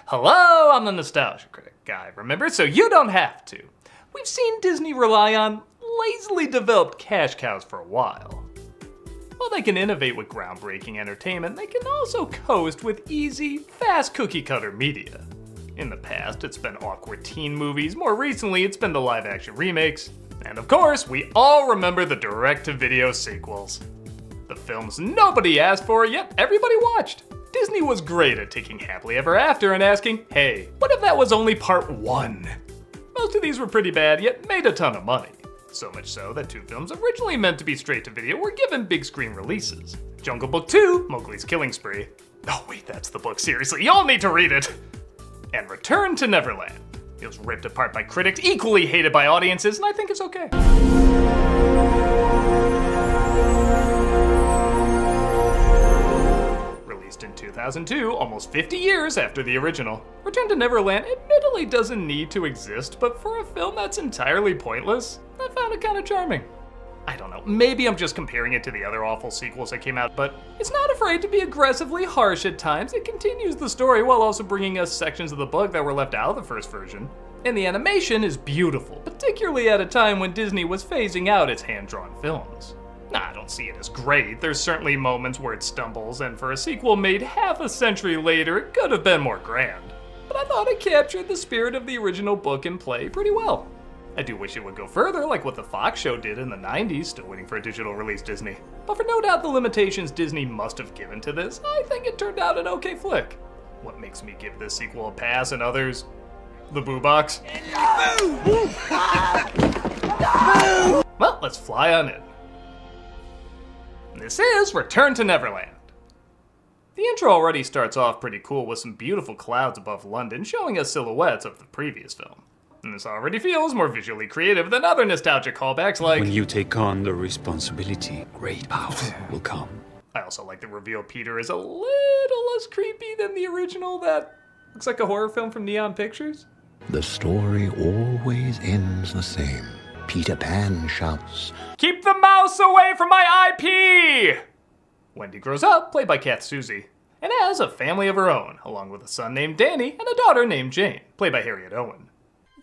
Hello, I'm the nostalgia critic guy, remember? So you don't have to. We've seen Disney rely on lazily developed cash cows for a while. While they can innovate with groundbreaking entertainment, they can also coast with easy, fast cookie-cutter media. In the past, it's been awkward teen movies, more recently it's been the live-action remakes, and of course, we all remember the direct-to-video sequels. The films nobody asked for, yet everybody watched. Disney was great at taking Happily Ever After and asking, hey, what if that was only part 1? Most of these were pretty bad, yet made a ton of money. So much so that 2 films originally meant to be straight to video were given big screen releases. Jungle Book 2, Mowgli's Killing Spree. Oh wait, that's the book, seriously, y'all need to read it! And Return to Neverland. It was ripped apart by critics, equally hated by audiences, and I think it's okay. In 2002, almost 50 years after the original. Return to Neverland admittedly doesn't need to exist, but for a film that's entirely pointless, I found it kind of charming. I don't know, maybe I'm just comparing it to the other awful sequels that came out, but it's not afraid to be aggressively harsh at times. It continues the story while also bringing us sections of the book that were left out of the first version. And the animation is beautiful, particularly at a time when Disney was phasing out its hand-drawn films. I don't see it as great. There's certainly moments where it stumbles, and for a sequel made half a century later, it could have been more grand. But I thought it captured the spirit of the original book and play pretty well. I do wish it would go further, like what the Fox show did in the 90s, still waiting for a digital release Disney. But for no doubt the limitations Disney must have given to this, I think it turned out an okay flick. What makes me give this sequel a pass and others? The Boo Box. Well, let's fly on in. This is Return to Neverland. The intro already starts off pretty cool with some beautiful clouds above London showing us silhouettes of the previous film. And this already feels more visually creative than other nostalgic callbacks like, when you take on the responsibility, great power will come. I also like the reveal Peter is a little less creepy than the original that looks like a horror film from Neon Pictures. The story always ends the same. Peter Pan shouts, "Keep the mouse away from my IP!" Wendy grows up, played by Kath Soucie, and has a family of her own, along with a son named Danny and a daughter named Jane, played by Harriet Owen.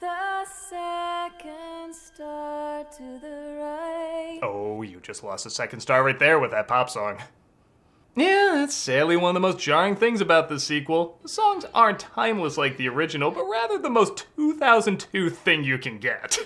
The second star to the right. Oh, you just lost a second star right there with that pop song. Yeah, that's sadly one of the most jarring things about this sequel. The songs aren't timeless like the original, but rather the most 2002 thing you can get.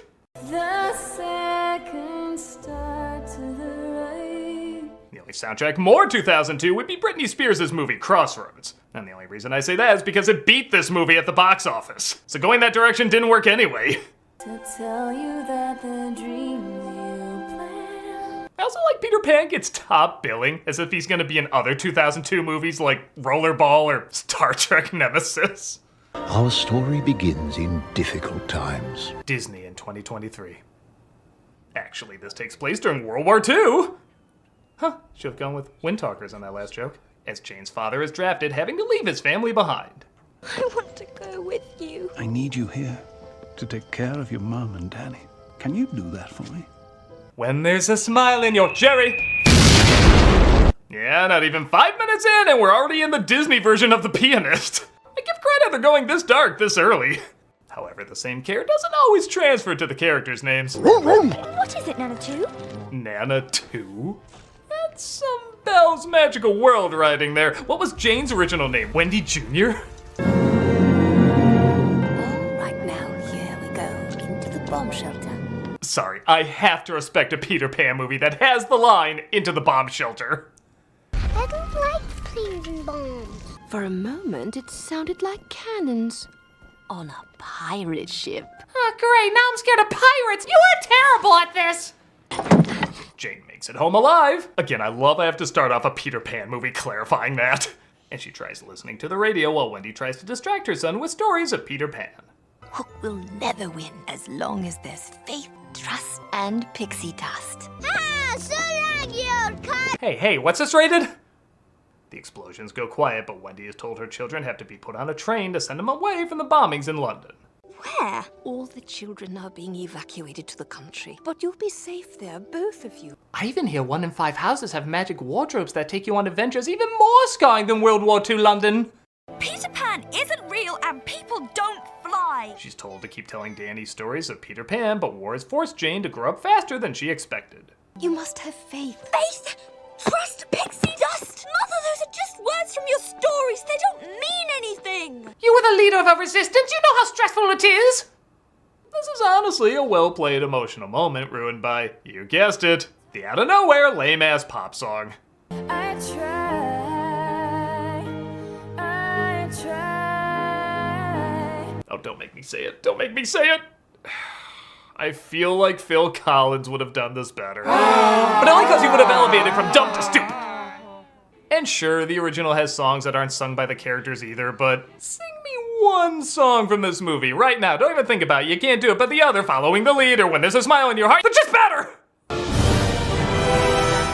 The second star to the right. The only soundtrack more 2002 would be Britney Spears' movie Crossroads. And the only reason I say that is because it beat this movie at the box office. So going that direction didn't work anyway. To tell you that the dreams you plan. I also like Peter Pan gets top billing, as if he's gonna be in other 2002 movies like Rollerball or Star Trek Nemesis. our story begins in difficult times. Disney in 2023. Actually, this takes place during World War II. Huh, should have gone with Windtalkers on that last joke. As Jane's father is drafted, having to leave his family behind. I want to go with you. I need you here to take care of your mom and Danny. Can you do that for me? When there's a smile in your cherry. Yeah, not even 5 minutes in and we're already in the Disney version of The Pianist. I give credit they're going this dark this early. However, the same care doesn't always transfer to the characters' names. What is it, Nana 2? Nana 2? That's some Belle's Magical World writing there. What was Jane's original name? Wendy Jr.? All right, now here we go into the bomb shelter. Sorry, I have to respect a Peter Pan movie that has the line, "into the bomb shelter." I don't like planes and bombs. For a moment, it sounded like cannons on a pirate ship. Oh, great. Now I'm scared of pirates. You are terrible at this. Jane makes it home alive. Again, I have to start off a Peter Pan movie clarifying that. And she tries listening to the radio while Wendy tries to distract her son with stories of Peter Pan. Hook will never win as long as there's faith, trust, and pixie dust. Ah, so long, you cut. Hey, what's this rated? The explosions go quiet, but Wendy is told her children have to be put on a train to send them away from the bombings in London. Where? All the children are being evacuated to the country. But you'll be safe there, both of you. I even hear 1 in 5 houses have magic wardrobes that take you on adventures even more scarring than World War II London. Peter Pan isn't real and people don't fly. She's told to keep telling Danny stories of Peter Pan, but war has forced Jane to grow up faster than she expected. You must have faith. Faith? Trust pixie dust? Mother, those are just words from your stories. They don't mean anything. You were the leader of a resistance. You know how stressful it is. This is honestly a well-played emotional moment ruined by, you guessed it, the out-of-nowhere lame-ass pop song. I try. Oh, don't make me say it. Don't make me say it. I feel like Phil Collins would have done this better. But only because he would have elevated from dumb to stupid. And sure, the original has songs that aren't sung by the characters either, but sing me one song from this movie right now. Don't even think about it. You can't do it, but the other, Following the Lead, or When There's a Smile in Your Heart, they're just better!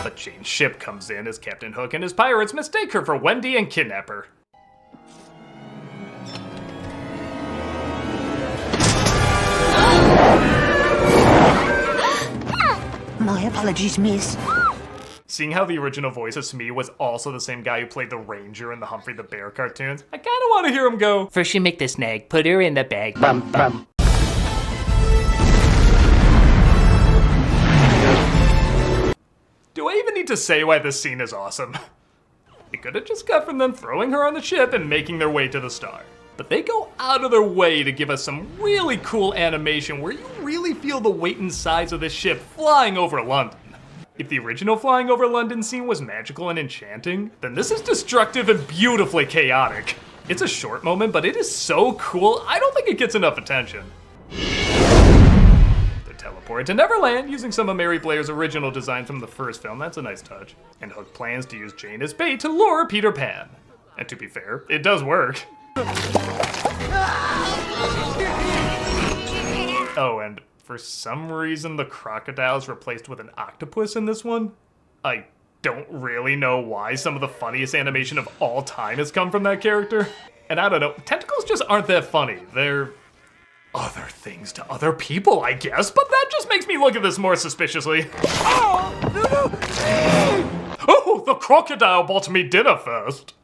But Jane's ship comes in as Captain Hook and his pirates mistake her for Wendy and kidnap her. My apologies, miss. Seeing how the original voice of Smee was also the same guy who played the Ranger in the Humphrey the Bear cartoons, I kinda wanna hear him go, First you make the snag, put her in the bag. Bum, bum. do I even need to say why this scene is awesome? It could have just cut from them throwing her on the ship and making their way to the star. But they go out of their way to give us some really cool animation where you really feel the weight and size of this ship flying over London. If the original flying over London scene was magical and enchanting, then this is destructive and beautifully chaotic. It's a short moment, but it is so cool, I don't think it gets enough attention. They're teleported to Neverland using some of Mary Blair's original design from the first film, that's a nice touch. And Hook plans to use Jane as bait to lure Peter Pan. And to be fair, it does work. Oh, and for some reason the crocodile's replaced with an octopus in this one. I don't really know why some of the funniest animation of all time has come from that character. And I don't know, tentacles just aren't that funny. They're other things to other people, I guess, but that just makes me look at this more suspiciously. Oh, the crocodile bought me dinner first.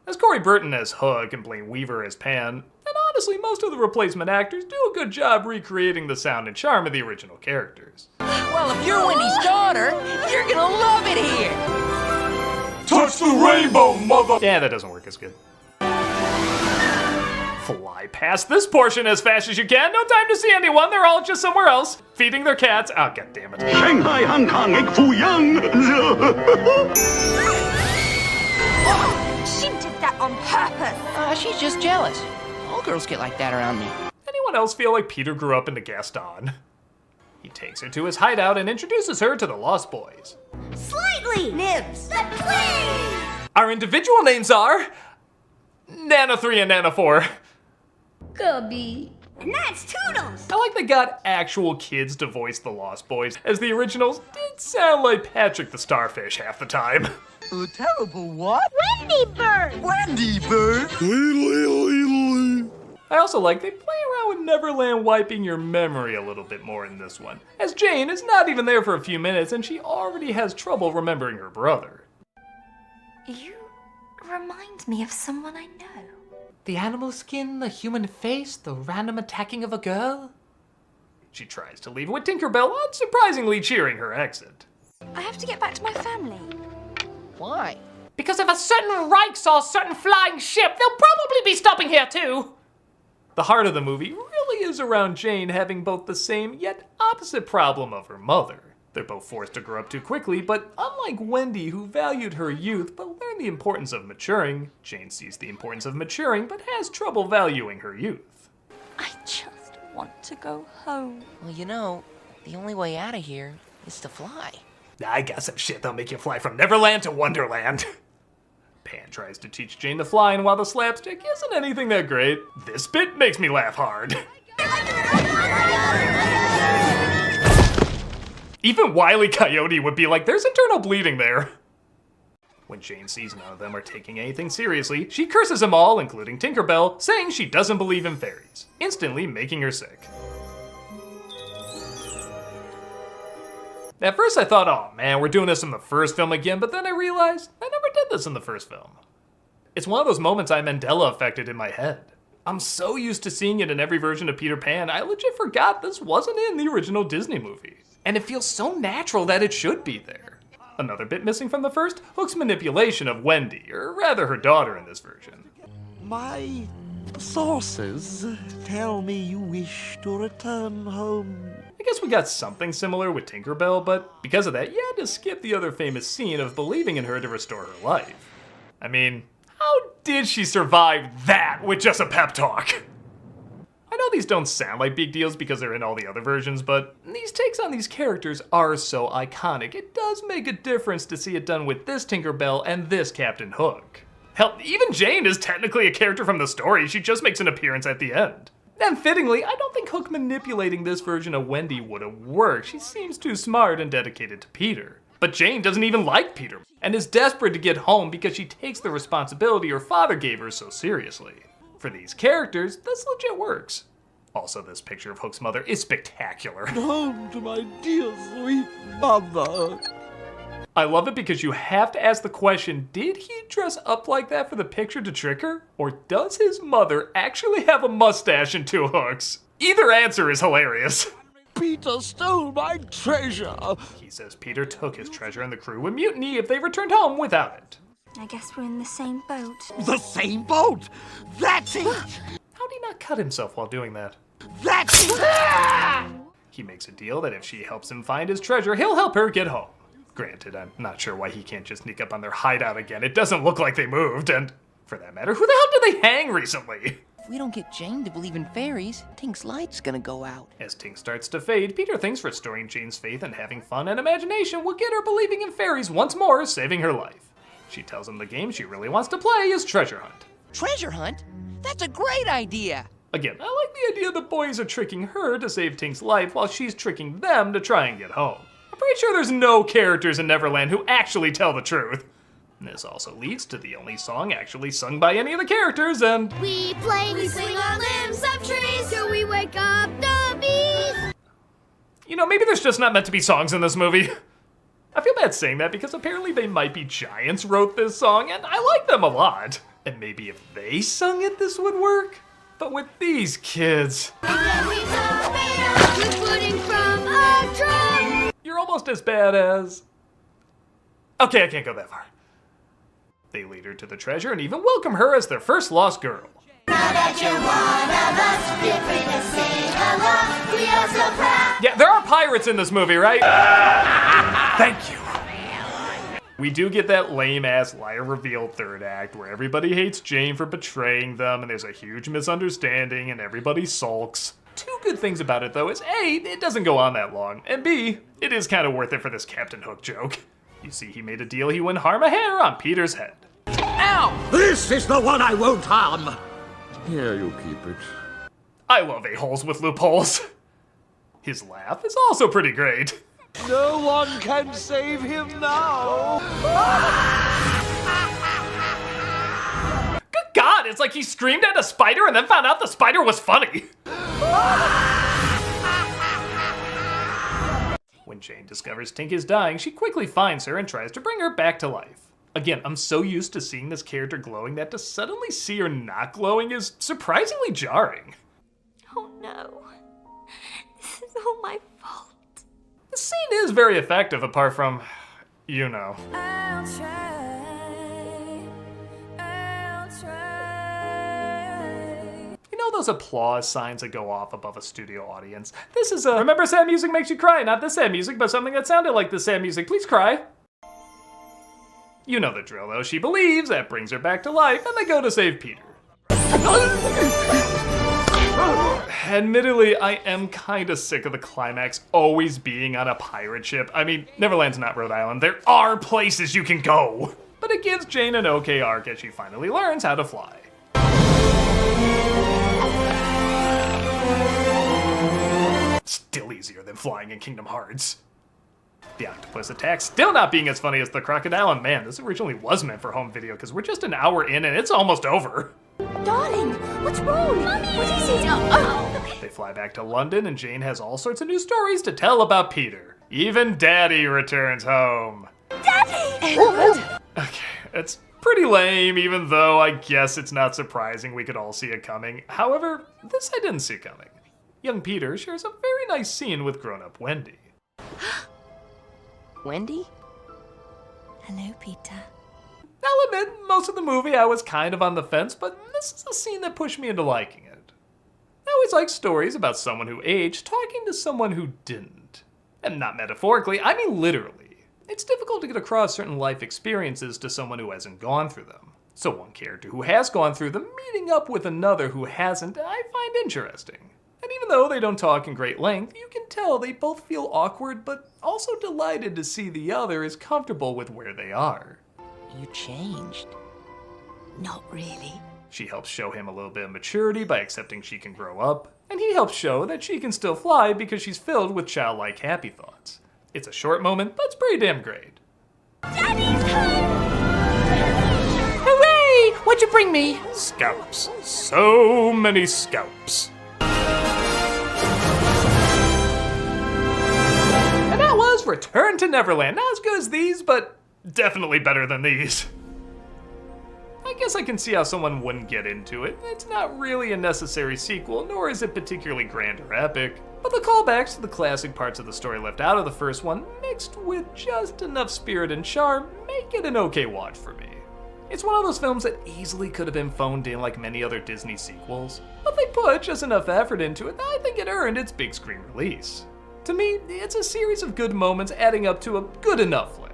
As Corey Burton as Hook and Blaine Weaver as Pan, and honestly most of the replacement actors do a good job recreating the sound and charm of the original characters. Well, if you're Wendy's daughter, you're gonna love it here! Touch the rainbow, mother! Yeah, that doesn't work as good. Fly past this portion as fast as you can. No time to see anyone. They're all just somewhere else, feeding their cats. Oh, god damn it. Shanghai, Hong Kong, ik fu yang. She did that on purpose. She's just jealous. All girls get like that around me. Anyone else feel like Peter grew up into Gaston? He takes her to his hideout and introduces her to the Lost Boys. Slightly. Nibs. The twins. Our individual names are Nana 3 and Nana 4. Gubby. And that's Toodles. I like they got actual kids to voice the Lost Boys, as the originals did sound like Patrick the Starfish half the time. A terrible what? Wendy Bird! Wendy bird! I also like they play around with Neverland wiping your memory a little bit more in this one, as Jane is not even there for a few minutes and she already has trouble remembering her brother. You remind me of someone I know. The animal skin, the human face, the random attacking of a girl. She tries to leave with Tinkerbell, unsurprisingly cheering her exit. I have to get back to my family. Why? Because if a certain Reich saw a certain flying ship, they'll probably be stopping here too. The heart of the movie really is around Jane having both the same yet opposite problem of her mother. They're both forced to grow up too quickly, but unlike Wendy, who valued her youth but learned the importance of maturing, Jane sees the importance of maturing but has trouble valuing her youth. I just want to go home. Well, you know, the only way out of here is to fly. I got some shit that'll make you fly from Neverland to Wonderland. Pan tries to teach Jane to fly, and while the slapstick isn't anything that great, this bit makes me laugh hard. Even Wile E. Coyote would be like, there's internal bleeding there. When Jane sees none of them are taking anything seriously, she curses them all, including Tinkerbell, saying she doesn't believe in fairies, instantly making her sick. At first I thought, oh man, we're doing this in the first film again, but then I realized I never did this in the first film. It's one of those moments I Mandela affected in my head. I'm so used to seeing it in every version of Peter Pan, I legit forgot this wasn't in the original Disney movie. And it feels so natural that it should be there. Another bit missing from the first, Hook's manipulation of Wendy, or rather her daughter in this version. My sources tell me you wish to return home. I guess we got something similar with Tinkerbell, but because of that, you had to skip the other famous scene of believing in her to restore her life. I mean, how did she survive that with just a pep talk? I know these don't sound like big deals because they're in all the other versions, but these takes on these characters are so iconic. It does make a difference to see it done with this Tinkerbell and this Captain Hook. Hell, even Jane is technically a character from the story, she just makes an appearance at the end. And fittingly, I don't think Hook manipulating this version of Wendy would have worked. She seems too smart and dedicated to Peter. But Jane doesn't even like Peter, and is desperate to get home because she takes the responsibility her father gave her so seriously. For these characters, this legit works. Also, this picture of Hook's mother is spectacular. Home to my dear sweet mother. I love it because you have to ask the question, did he dress up like that for the picture to trick her? Or does his mother actually have a mustache and two hooks? Either answer is hilarious. Peter stole my treasure. He says Peter took his treasure and the crew would mutiny if they returned home without it. I guess we're in the same boat. The same boat! That's it! How'd he not cut himself while doing that? That's it! He makes a deal that if she helps him find his treasure, he'll help her get home. Granted, I'm not sure why he can't just sneak up on their hideout again. It doesn't look like they moved, and for that matter, who the hell did they hang recently? If we don't get Jane to believe in fairies, Tink's light's gonna go out. As Tink starts to fade, Peter thinks restoring Jane's faith and having fun and imagination will get her believing in fairies once more, saving her life. She tells him the game she really wants to play is Treasure Hunt. Treasure hunt? That's a great idea! Again, I like the idea the boys are tricking her to save Tink's life while she's tricking them to try and get home. I'm pretty sure there's no characters in Neverland who actually tell the truth. And this also leads to the only song actually sung by any of the characters, and We swing on limbs of trees till we wake up the bees. you know, maybe there's just not meant to be songs in this movie. I feel bad saying that because apparently They Might Be Giants wrote this song, and I like them a lot. And maybe if they sung it, this would work. But with these kids, you're almost as bad as... Okay, I can't go that far. They lead her to the treasure and even welcome her as their first lost girl. Now that you're one of us, feel free to sing along. We are so proud. Yeah, there are pirates in this movie, right? Thank you. We do get that lame-ass liar reveal third act where everybody hates Jane for betraying them and there's a huge misunderstanding and everybody sulks. Two good things about it though is A, it doesn't go on that long, and B, it is kind of worth it for this Captain Hook joke. You see, he made a deal he wouldn't harm a hair on Peter's head. Ow! This is the one I won't harm. Here, you keep it. I love a-holes with loopholes. His laugh is also pretty great. No one can save him now. Good God, it's like he screamed at a spider and then found out the spider was funny. When Jane discovers Tink is dying, she quickly finds her and tries to bring her back to life. Again, I'm so used to seeing this character glowing that to suddenly see her not glowing is surprisingly jarring. Oh no. This is all my fault. The scene is very effective apart from, you know. I'll try. You know those applause signs that go off above a studio audience? This is a, remember sad music makes you cry, not this sad music, but something that sounded like this sad music, please cry. You know the drill though, she believes, that brings her back to life, and they go to save Peter. Admittedly, I am kinda sick of the climax always being on a pirate ship. I mean, Neverland's not Rhode Island, there are places you can go. But it gives Jane an okay arc as she finally learns how to fly. Still easier than flying in Kingdom Hearts. The octopus attack still not being as funny as the crocodile, and man, this originally was meant for home video because we're just an hour in and it's almost over. Darling, what's wrong? Mummy! What is it? Oh. They fly back to London and Jane has all sorts of new stories to tell about Peter. Even Daddy returns home. Daddy! Okay, it's pretty lame, even though I guess it's not surprising we could all see it coming. However, this I didn't see coming. Young Peter shares a very nice scene with grown-up Wendy. Wendy? Hello, Peter. I'll admit, most of the movie I was kind of on the fence, but this is a scene that pushed me into liking it. I always like stories about someone who aged talking to someone who didn't. And not metaphorically, I mean literally. It's difficult to get across certain life experiences to someone who hasn't gone through them. So one character who has gone through them meeting up with another who hasn't, I find interesting. And even though they don't talk in great length, you can tell they both feel awkward, but also delighted to see the other is comfortable with where they are. You changed. Not really. She helps show him a little bit of maturity by accepting she can grow up, and he helps show that she can still fly because she's filled with childlike happy thoughts. It's a short moment, but it's pretty damn great. Daddy's home! Hooray! What'd you bring me? Scalps. So many scalps. And that was Return to Neverland. Not as good as these, but definitely better than these. I guess I can see how someone wouldn't get into it. It's not really a necessary sequel, nor is it particularly grand or epic. But the callbacks to the classic parts of the story left out of the first one, mixed with just enough spirit and charm, make it an okay watch for me. It's one of those films that easily could have been phoned in like many other Disney sequels, but they put just enough effort into it that I think it earned its big screen release. To me, it's a series of good moments adding up to a good enough flick.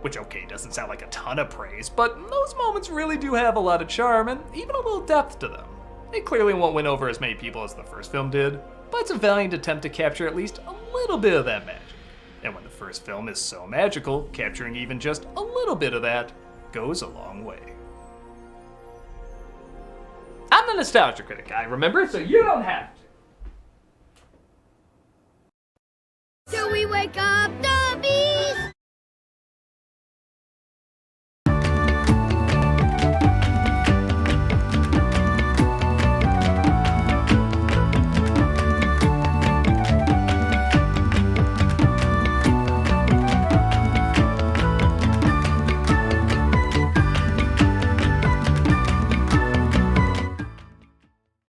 Which, okay, doesn't sound like a ton of praise, but those moments really do have a lot of charm and even a little depth to them. It clearly won't win over as many people as the first film did, but it's a valiant attempt to capture at least a little bit of that magic. And when the first film is so magical, capturing even just a little bit of that goes a long way. I'm the nostalgia critic guy, remember? So you don't have to. So we wake up.